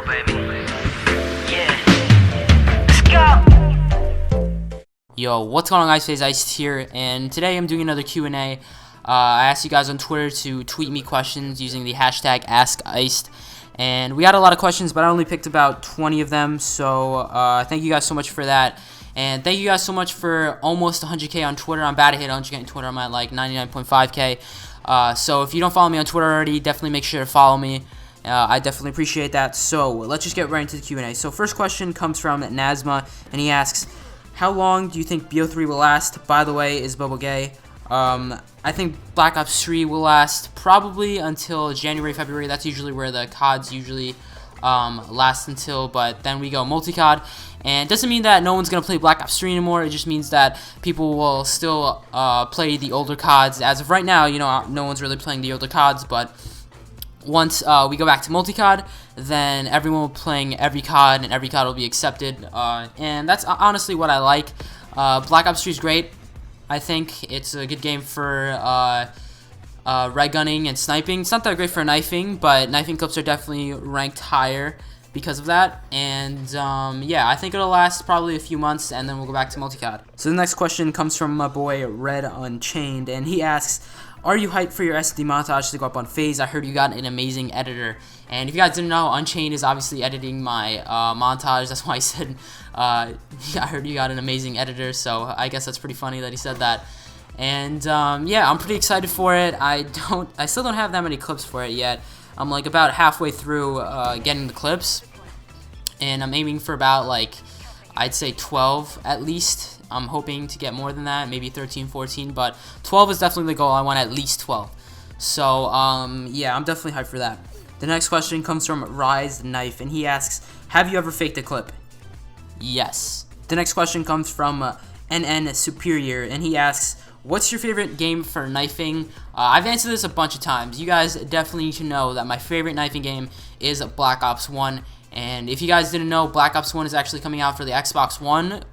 baby. Yeah. Let's go. Yo, what's going on, guys? FaZe Iced here, and today I'm doing another Q&A. I asked you guys on Twitter to tweet me questions using the hashtag AskIced, and we got a lot of questions, but I only picked about 20 of them, so thank you guys so much for that. And thank you guys so much for almost 100K on Twitter. I'm about to hit 100K on Twitter. I'm at like 99.5K. So if you don't follow me on Twitter already, definitely make sure to follow me. I definitely appreciate that. So let's just get right into the Q&A. So first question comes from Nazma, and he asks, how long do you think BO3 will last? By the way, is Bobo gay? I think Black Ops 3 will last probably until January, February. That's usually where the CODs usually last until, but then we go multi-COD. And it doesn't mean that no one's going to play Black Ops 3 anymore. It just means that people will still play the older CODs. As of right now, you know, no one's really playing the older CODs, but once we go back to multi-COD, then everyone will be playing every COD, and every COD will be accepted. And that's honestly what I like. Black Ops 3 is great. I think it's a good game for red gunning and sniping. It's not that great for knifing, but knifing clips are definitely ranked higher because of that. And yeah, I think it'll last probably a few months, and then we'll go back to multi-COD. So the next question comes from my boy Red Unchained, and he asks, are you hyped for your SD montage to go up on FaZe? I heard you got an amazing editor. And if you guys didn't know, Unchained is obviously editing my montage. That's why I said, I heard you got an amazing editor. So I guess that's pretty funny that he said that. And yeah, I'm pretty excited for it. I still don't have that many clips for it yet. I'm like about halfway through getting the clips. And I'm aiming for about like, I'd say 12 at least. I'm hoping to get more than that, maybe 13, 14, but 12 is definitely the goal. I want at least 12. So, yeah, I'm definitely hyped for that. The next question comes from Rise Knife, and he asks, have you ever faked a clip? Yes. The next question comes from NN Superior, and he asks, what's your favorite game for knifing? I've answered this a bunch of times. You guys definitely need to know that my favorite knifing game is Black Ops 1, and if you guys didn't know, Black Ops 1 is actually coming out for the Xbox One,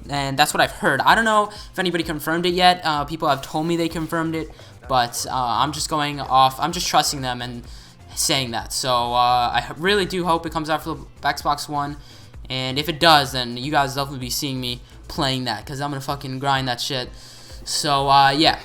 and that's what I've heard. I don't know if anybody confirmed it yet. People have told me they confirmed it, but I'm just going off. I'm just trusting them and saying that. So I really do hope it comes out for the Xbox One, and if it does, then you guys will definitely be seeing me playing that, because I'm gonna fucking grind that shit. So yeah.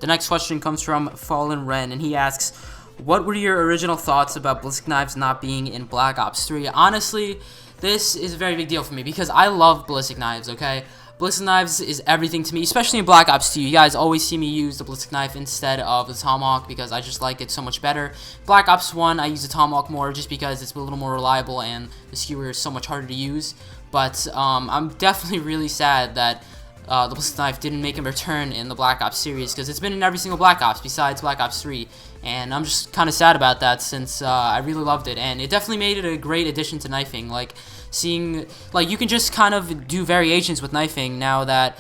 The next question comes from Fallen Ren, and he asks, what were your original thoughts about ballistic knives not being in Black Ops 3? Honestly, this is a very big deal for me because I love ballistic knives, okay? Ballistic knives is everything to me, especially in Black Ops 2. You guys always see me use the ballistic knife instead of the tomahawk because I just like it so much better. Black Ops 1, I use the tomahawk more just because it's a little more reliable and the skewer is so much harder to use. But I'm definitely really sad that the ballistic knife didn't make a return in the Black Ops series because it's been in every single Black Ops besides Black Ops 3. And I'm just kind of sad about that since I really loved it. And it definitely made it a great addition to knifing. Like, seeing, like, you can just kind of do variations with knifing now that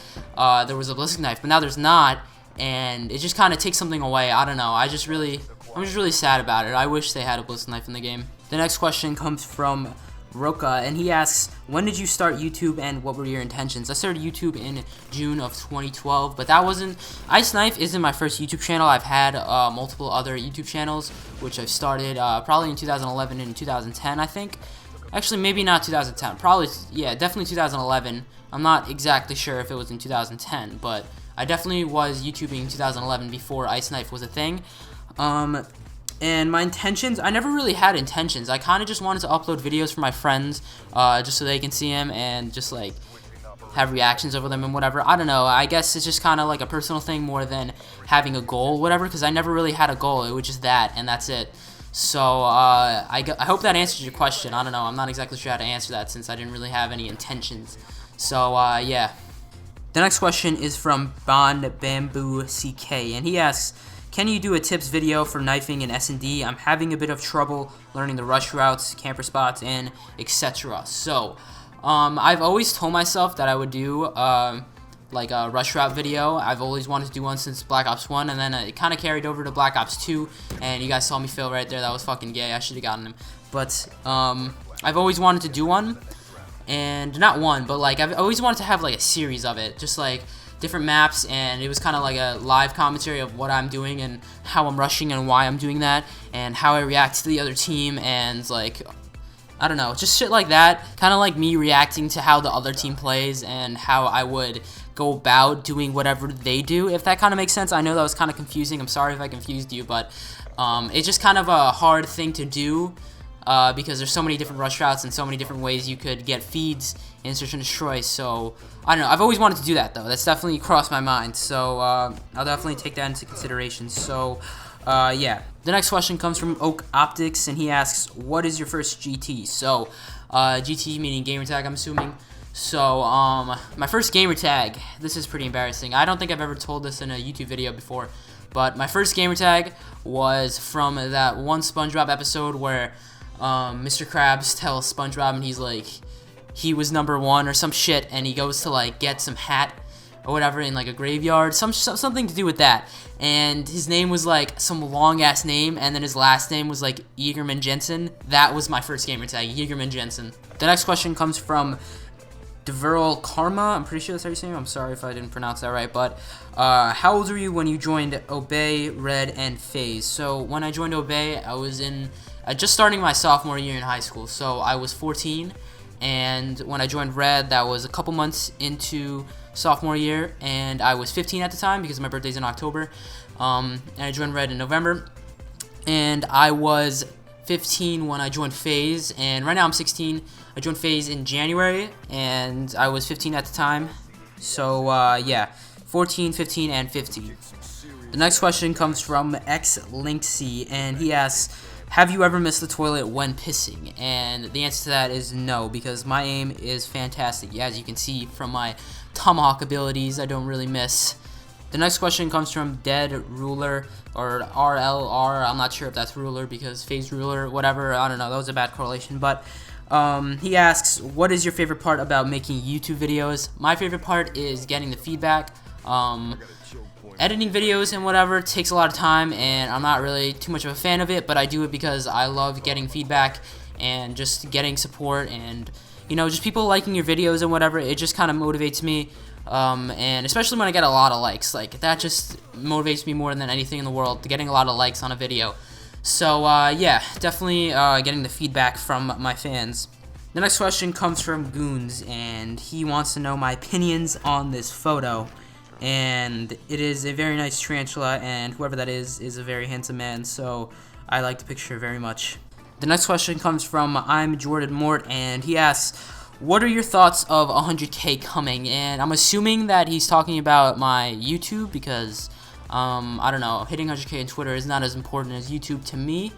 there was a ballistic knife. But now there's not. And it just kind of takes something away. I don't know. I'm just really sad about it. I wish they had a ballistic knife in the game. The next question comes from Roka, and he asks, when did you start YouTube and what were your intentions? I started YouTube in June of 2012, but that wasn't, Ice Knife isn't my first YouTube channel. I've had multiple other YouTube channels, which I've started probably in 2011 and 2010, I think. Actually, maybe not 2010, probably, yeah, definitely 2011. I'm not exactly sure if it was in 2010, but I definitely was YouTubing in 2011 before Ice Knife was a thing. And my intentions, I never really had intentions. I kind of just wanted to upload videos for my friends, just so they can see them and just like have reactions over them and whatever. I don't know. I guess it's just kind of like a personal thing more than having a goal, whatever. Because I never really had a goal. It was just that, and that's it. So I hope that answers your question. I don't know. I'm not exactly sure how to answer that since I didn't really have any intentions. So yeah. The next question is from Bond Bamboo CK, and he asks, can you do a tips video for knifing in S&D? I'm having a bit of trouble learning the rush routes, camper spots, and etc. So, I've always told myself that I would do like a rush route video. I've always wanted to do one since Black Ops 1, and then it kind of carried over to Black Ops 2, and you guys saw me fail right there. That was fucking gay. I should have gotten him. But, I've always wanted to do one, and not one, but like, I've always wanted to have like a series of it, just like different maps, and it was kind of like a live commentary of what I'm doing and how I'm rushing and why I'm doing that and how I react to the other team and like I don't know, just shit like that. Kind of like me reacting to how the other team plays and how I would go about doing whatever they do, if that kind of makes sense. I know that was kind of confusing. I'm sorry if I confused you, but it's just kind of a hard thing to do because there's so many different rush routes and so many different ways you could get feeds in Search and Destroy. So, I don't know. I've always wanted to do that, though. That's definitely crossed my mind. So, I'll definitely take that into consideration. So, yeah. The next question comes from Oak Optics, and he asks, what is your first GT? So, GT meaning gamer tag, I'm assuming. So, my first gamer tag, this is pretty embarrassing. I don't think I've ever told this in a YouTube video before, but my first gamer tag was from that one SpongeBob episode where Mr. Krabs tells SpongeBob, and he's like, he was number 1 or some shit, and he goes to like get some hat or whatever in like a graveyard, something to do with that. And his name was like some long ass name, and then his last name was like Egerman Jensen. That was my first gamer tag, Egerman Jensen. The next question comes from Deverl Karma. I'm pretty sure that's how you say it. I'm sorry if I didn't pronounce that right, but how old were you when you joined Obey, Red, and FaZe? So when I joined Obey, I was in just starting my sophomore year in high school, so I was 14. And when I joined Red, that was a couple months into sophomore year, and I was 15 at the time because my birthday's in October. And I joined Red in November, and I was 15 when I joined FaZe, and right now I'm 16. I joined FaZe in January, and I was 15 at the time. So yeah, 14, 15, and 15. The next question comes from XLinksy, and he asks, have you ever missed the toilet when pissing? And the answer to that is no, because my aim is fantastic. As you can see from my tomahawk abilities, I don't really miss. The next question comes from Dead Ruler, or RLR. I'm not sure if that's Ruler because FaZe Ruler, whatever. I don't know. That was a bad correlation. But he asks, what is your favorite part about making YouTube videos? My favorite part is getting the feedback. Editing videos and whatever takes a lot of time, and I'm not really too much of a fan of it, but I do it because I love getting feedback and just getting support, and you know, just people liking your videos and whatever. It just kind of motivates me, and especially when I get a lot of likes, like that just motivates me more than anything in the world, getting a lot of likes on a video. So yeah, definitely getting the feedback from my fans. The next question comes from Goons, and he wants to know my opinions on this photo. And it is a very nice tarantula, and whoever that is a very handsome man, so I like the picture very much. The next question comes from I'm Jordan Mort, and he asks, what are your thoughts of 100K coming? And I'm assuming that he's talking about my YouTube, because I don't know, hitting 100K on Twitter is not as important as YouTube to me.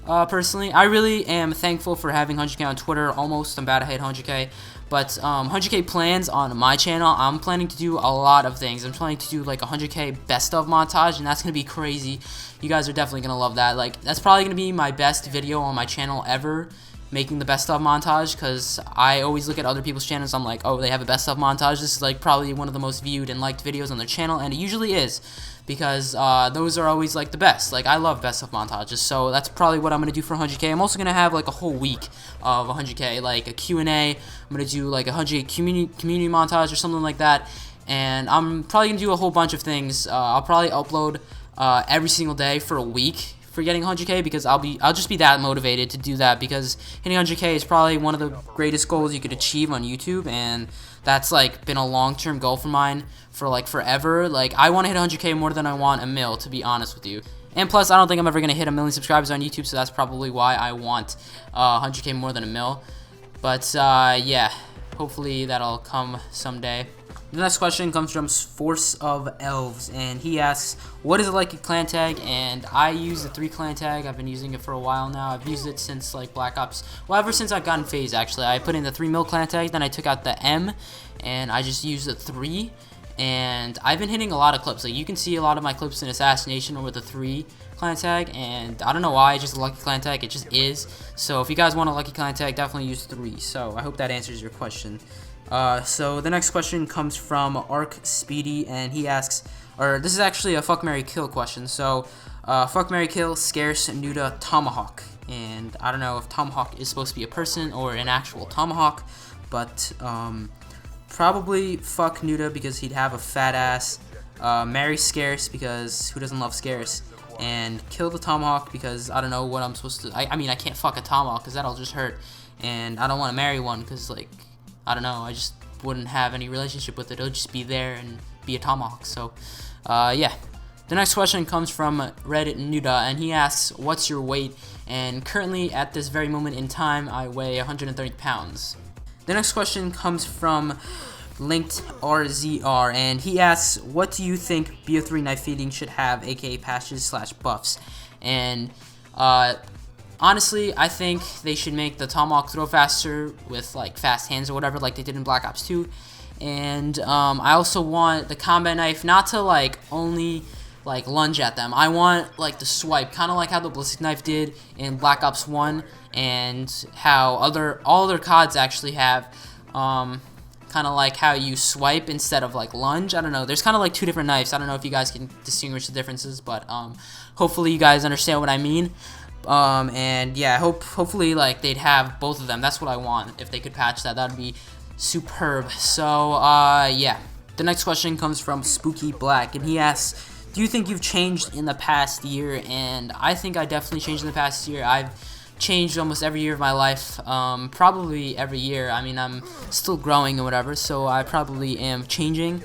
Personally, I really am thankful for having 100K on Twitter. Almost, I'm about to hit 100K. But 100K plans on my channel, I'm planning to do a lot of things. I'm planning to do like a 100K best of montage, and that's going to be crazy. You guys are definitely going to love that. Like, that's probably going to be my best video on my channel ever, making the best of montage, because I always look at other people's channels. I'm like, oh, they have a best of montage. This is like probably one of the most viewed and liked videos on their channel, and it usually is, because those are always like the best. Like, I love best of montages, so that's probably what I'm gonna do for 100K. I'm also gonna have like a whole week of 100K, like a Q&A. I'm gonna do like a 100K community montage or something like that, and I'm probably gonna do a whole bunch of things. I'll probably upload every single day for a week for getting 100K, because I'll just be that motivated to do that, because hitting 100K is probably one of the greatest goals you could achieve on YouTube, and that's like been a long-term goal for mine for like forever. Like, I want to hit 100K more than I want a mil, to be honest with you. And plus, I don't think I'm ever gonna hit 1 million subscribers on YouTube, so that's probably why I want 100K more than a mil. But yeah, hopefully that'll come someday. The next question comes from Force of Elves, and he asks, what is it like a clan tag? And I use the 3 clan tag. I've been using it for a while now. I've used it since like Black Ops, well, ever since I've gotten FaZe, actually. I put in the 3 mil clan tag, then I took out the M, and I just used the 3, and I've been hitting a lot of clips. Like, you can see a lot of my clips in Assassination with the 3 clan tag, and I don't know why, it's just a lucky clan tag, it just is. So if you guys want a lucky clan tag, definitely use 3. So I hope that answers your question. So the next question comes from Arc Speedy, and he asks, or this is actually a fuck, marry, kill question. So fuck, marry, kill, Scarce, Nuda, Tomahawk. And I don't know if Tomahawk is supposed to be a person or an actual tomahawk, but probably fuck Nuda because he'd have a fat ass, marry Scarce because who doesn't love Scarce, and kill the tomahawk because I don't know what I'm supposed to. I mean, I can't fuck a tomahawk because that'll just hurt. and I don't want to marry one because, like, I don't know, I just wouldn't have any relationship with it. It'll just be there and be a tomahawk. So yeah. The next question comes from Reddit Nuda, and he asks, what's your weight? And currently, at this very moment in time, I weigh 130 pounds. The next question comes from Linked RZR, and he asks, what do you think BO3 knife feeding should have, aka patches / buffs? And honestly, I think they should make the tomahawk throw faster with like fast hands or whatever, like they did in Black Ops 2. And I also want the combat knife not to like only like lunge at them. I want like the swipe, kind of like how the ballistic knife did in Black Ops 1, and how all other CODs actually have, kind of like how you swipe instead of like lunge. I don't know. There's kind of like two different knives. I don't know if you guys can distinguish the differences, but hopefully you guys understand what I mean. And yeah, hopefully like they'd have both of them. That's what I want. If they could patch that, that'd be superb. So yeah. The next question comes from Spooky Black, and he asks, do you think you've changed in the past year? And I think I definitely changed in the past year. I've changed almost every year of my life, probably every year. I mean, I'm still growing and whatever, so I probably am changing.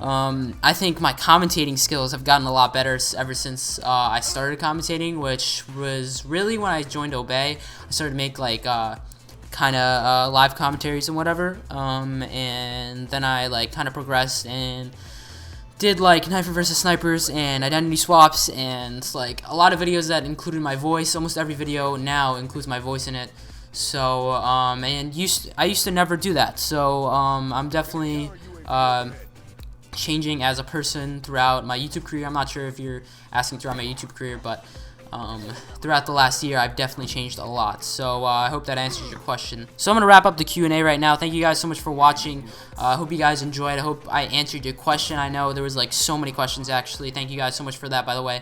I think my commentating skills have gotten a lot better ever since I started commentating, which was really when I joined Obey. I started to make like kind of live commentaries and whatever, and then I like kind of progressed and did like Knifer versus Snipers and identity swaps and like a lot of videos that included my voice. Almost every video now includes my voice in it. So and I used to never do that. So I'm definitely changing as a person throughout my YouTube career. I'm not sure if you're asking throughout my YouTube career, but throughout the last year, I've definitely changed a lot. So I hope that answers your question. So I'm going to wrap up the Q&A right now. Thank you guys so much for watching. I hope you guys enjoyed. I hope I answered your question. I know there was like so many questions actually. Thank you guys so much for that, by the way.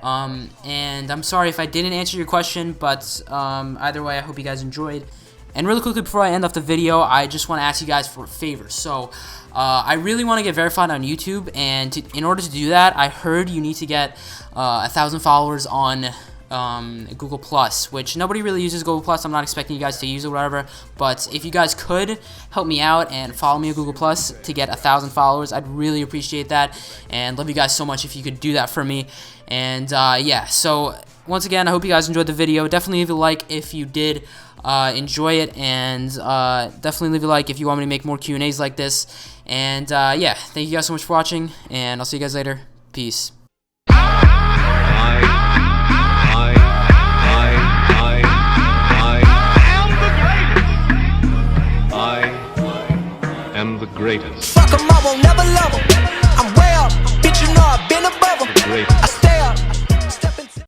And I'm sorry if I didn't answer your question, but either way, I hope you guys enjoyed. And really quickly before I end off the video, I just want to ask you guys for a favor. So I really want to get verified on YouTube, and in order to do that, I heard you need to get 1,000 followers on Google Plus, which nobody really uses Google Plus. I'm not expecting you guys to use it or whatever, but if you guys could help me out and follow me on Google Plus to get 1,000 followers, I'd really appreciate that, and love you guys so much if you could do that for me. And yeah, so once again, I hope you guys enjoyed the video. Definitely leave a like if you did enjoy it, and definitely leave a like if you want me to make more Q&As like this. And yeah, thank you guys so much for watching, and I'll see you guys later. Peace. I am the greatest. Fuck 'em, I won't never love 'em.